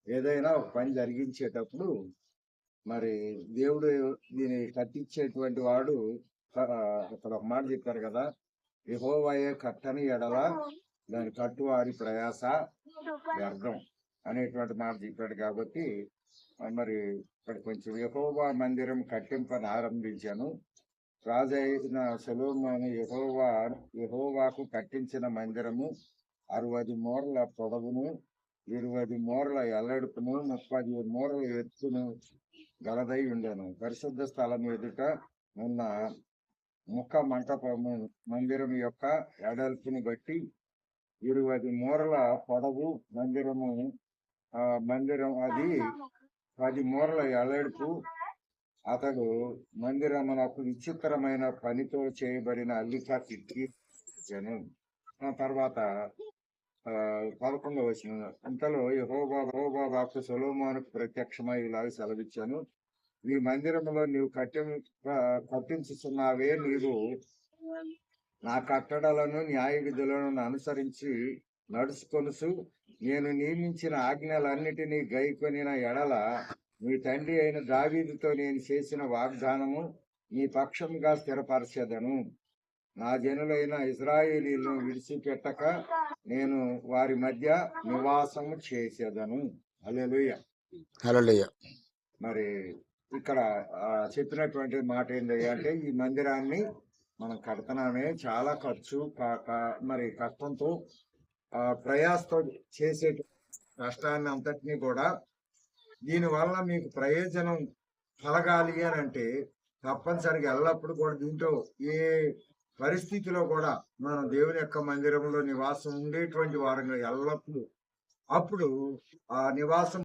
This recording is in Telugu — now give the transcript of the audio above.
ఏదైనా ఒక పని జరిగించేటప్పుడు మరి దేవుడు దీన్ని కట్టించేటువంటి వాడు అక్కడ ఒక మాట చెప్పారు కదా, యెహోవాయే కట్టని ఎడల దాని కట్టువారి ప్రయాస వ్యర్థం అనేటువంటి మాట చెప్పాడు. కాబట్టి మరి ఇక్కడ కొంచెం యెహోవా మందిరం కట్టింపని ఆరంభించాను. రాజైన సొలొమోను యెహోవాకు కట్టించిన మందిరము 60 మూరల పొడవును, 20 మూరల ఎల్లడుపును, 30 మూరల ఎత్తును గలదై ఉండెను. పరిశుద్ధ స్థలం ఎదుట ఉన్న ముఖ మంటపము మందిరం యొక్క ఎడల్పుని బట్టి 20 మూరల పొడవు, మందిరం అది 10 మూరల ఎల్లడుపు. అతడు మందిరమునకు విచిత్రమైన పనితో చేయబడిన అల్లిక కిటికీ తర్వాత 11వ వచనం, ఇంతలో యెహోవా వాక్కు సొలొమోనుకు ప్రత్యక్షమై ఇలాగ సెలవిచ్చాను, ఈ మందిరములో నీవు కట్టించుచున్నావే, నీవు నా కట్టడలను న్యాయ విధులను అనుసరించి నడుచుకొనుచు నేను నియమించిన ఆజ్ఞలన్నిటినీ గైకొనిన ఎడల నీ తండ్రి అయిన దావీదుతో నేను చేసిన వాగ్దానము నీ పక్షముగా స్థిరపరచెదను. నా జనులైన ఇశ్రాయేలీయులను విడిచిపెట్టక నేను వారి మధ్య నివాసము చేసేదను. హల్లెలూయా. హల్లెలూయా. మరి ఇక్కడ చెప్పినటువంటి మాట ఏంటి అంటే, ఈ మందిరాన్ని మనం కడుతున్నామే, చాలా ఖర్చు మరి కష్టంతో ప్రయాసతో చేసే కష్టాన్ని అంతటినీ కూడా దీనివల్ల మీకు ప్రయోజనం కలగాలి అని అంటే తప్పనిసరిగా ఎల్లప్పుడూ కూడా దీంట్లో ఏ పరిస్థితిలో కూడా మనం దేవుని యొక్క మందిరంలో నివాసం ఉండేటువంటి వారంగా ఎల్లప్పుడూ, అప్పుడు ఆ నివాసం